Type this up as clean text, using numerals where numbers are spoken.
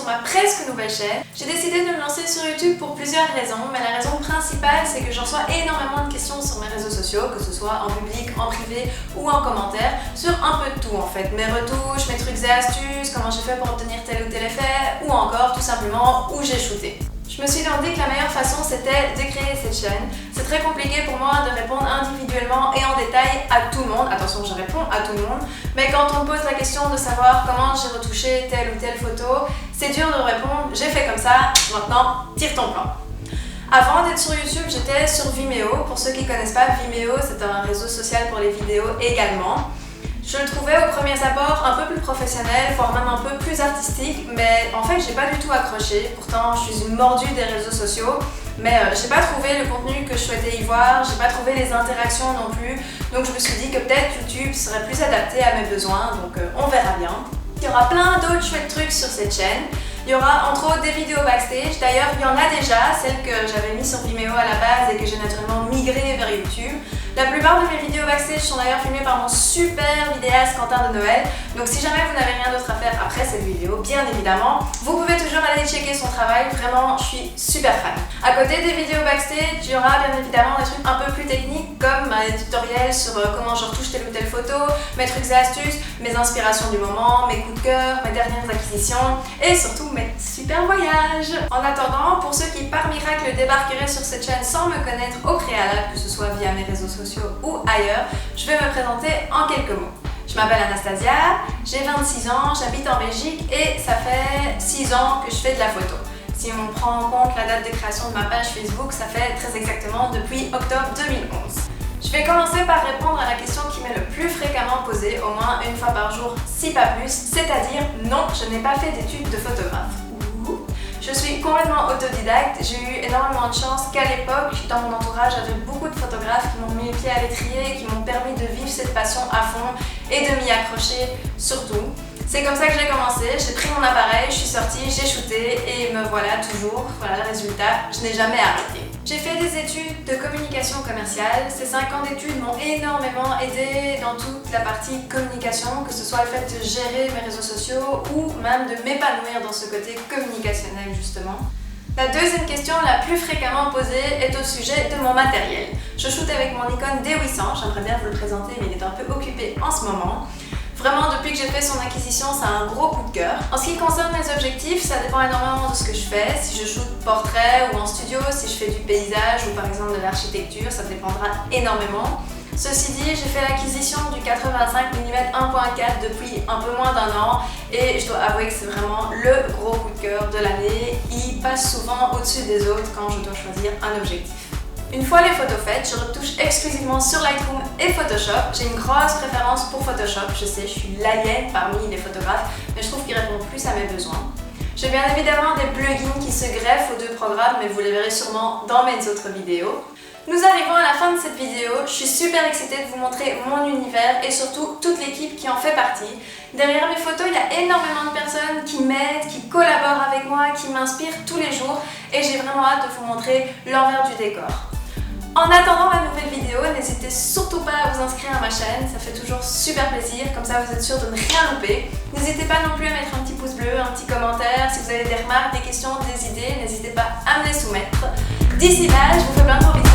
ma presque nouvelle chaîne. J'ai décidé de me lancer sur YouTube pour plusieurs raisons, mais la raison principale c'est que j'en reçois énormément de questions sur mes réseaux sociaux, que ce soit en public, en privé ou en commentaire, sur un peu de tout en fait. Mes retouches, mes trucs et astuces, comment j'ai fait pour obtenir tel ou tel effet, ou encore tout simplement où j'ai shooté. Je me suis donc dit que la meilleure façon c'était de créer cette chaîne. C'est très compliqué pour moi de répondre individuellement et en détail à tout le monde. Attention, je réponds à tout le monde. Mais quand on me pose la question de savoir comment j'ai retouché telle ou telle photo, c'est dur de répondre. J'ai fait comme ça, maintenant tire ton plan. Avant d'être sur YouTube, j'étais sur Vimeo. Pour ceux qui ne connaissent pas, Vimeo c'est un réseau social pour les vidéos également. Je le trouvais au premier abord un peu plus professionnel, voire même un peu plus artistique, mais en fait j'ai pas du tout accroché. Pourtant je suis une mordue des réseaux sociaux, mais j'ai pas trouvé le contenu que je souhaitais y voir, j'ai pas trouvé les interactions non plus, donc je me suis dit que peut-être YouTube serait plus adapté à mes besoins, donc on verra bien. Il y aura plein d'autres chouettes trucs sur cette chaîne. Il y aura entre autres des vidéos backstage, d'ailleurs il y en a déjà, celles que j'avais mis sur Vimeo à la base et que j'ai naturellement migré vers YouTube. La plupart de mes vidéos backstage sont d'ailleurs filmées par mon super vidéaste Quentin de Noël, donc si jamais vous n'avez rien d'autre à faire après cette vidéo, bien évidemment, vous pouvez toujours aller checker son travail, vraiment je suis super fan. À côté des vidéos backstage, il y aura bien évidemment des trucs un peu plus techniques comme mes tutoriels sur comment je retouche telle ou telle photo, mes trucs et astuces, mes inspirations du moment, mes coups de cœur, mes dernières acquisitions et surtout mes super voyages. En attendant, pour ceux qui par miracle débarqueraient sur cette chaîne sans me connaître au préalable, que ce soit via mes réseaux sociaux ou ailleurs, je vais me présenter en quelques mots. Je m'appelle Anastasia, j'ai 26 ans, j'habite en Belgique et ça fait 6 ans que je fais de la photo. Si on prend en compte la date de création de ma page Facebook, ça fait très exactement depuis octobre 2011. Je vais commencer par répondre à la question qui m'est le plus fréquemment posée, au moins une fois par jour, si pas plus, c'est-à-dire non, je n'ai pas fait d'études de photographe. Je suis complètement autodidacte, j'ai eu énormément de chance qu'à l'époque, dans mon entourage, j'avais beaucoup de photographes qui m'ont mis les pieds à l'étrier et qui m'ont permis de vivre cette passion à fond et de m'y accrocher surtout. C'est comme ça que j'ai commencé, j'ai pris mon appareil, je suis sortie, j'ai shooté et me voilà toujours, voilà le résultat, je n'ai jamais arrêté. J'ai fait des études de communication commerciale, ces 5 ans d'études m'ont énormément aidé dans toute la partie communication, que ce soit le fait de gérer mes réseaux sociaux ou même de m'épanouir dans ce côté communicationnel justement. La deuxième question la plus fréquemment posée est au sujet de mon matériel. Je shoote avec mon Nikon D800, j'aimerais bien vous le présenter mais il est un peu occupé en ce moment. Vraiment, depuis que j'ai fait son acquisition, ça a un gros coup de cœur. En ce qui concerne les objectifs, ça dépend énormément de ce que je fais. Si je shoot portrait ou en studio, si je fais du paysage ou par exemple de l'architecture, ça dépendra énormément. Ceci dit, j'ai fait l'acquisition du 85 mm 1.4 depuis un peu moins d'1 an et je dois avouer que c'est vraiment le gros coup de cœur de l'année. Il passe souvent au-dessus des autres quand je dois choisir un objectif. Une fois les photos faites, je retouche exclusivement sur Lightroom et Photoshop. J'ai une grosse préférence pour Photoshop, je sais, je suis l'alien parmi les photographes, mais je trouve qu'il répond plus à mes besoins. J'ai bien évidemment des plugins qui se greffent aux deux programmes, mais vous les verrez sûrement dans mes autres vidéos. Nous arrivons à la fin de cette vidéo, je suis super excitée de vous montrer mon univers et surtout toute l'équipe qui en fait partie. Derrière mes photos, il y a énormément de personnes qui m'aident, qui collaborent avec moi, qui m'inspirent tous les jours et j'ai vraiment hâte de vous montrer l'envers du décor. En attendant ma nouvelle vidéo, n'hésitez surtout pas à vous inscrire à ma chaîne, ça fait toujours super plaisir, comme ça vous êtes sûr de ne rien louper. N'hésitez pas non plus à mettre un petit pouce bleu, un petit commentaire, si vous avez des remarques, des questions, des idées, n'hésitez pas à me les soumettre. D'ici là, je vous fais plein de gros bisous.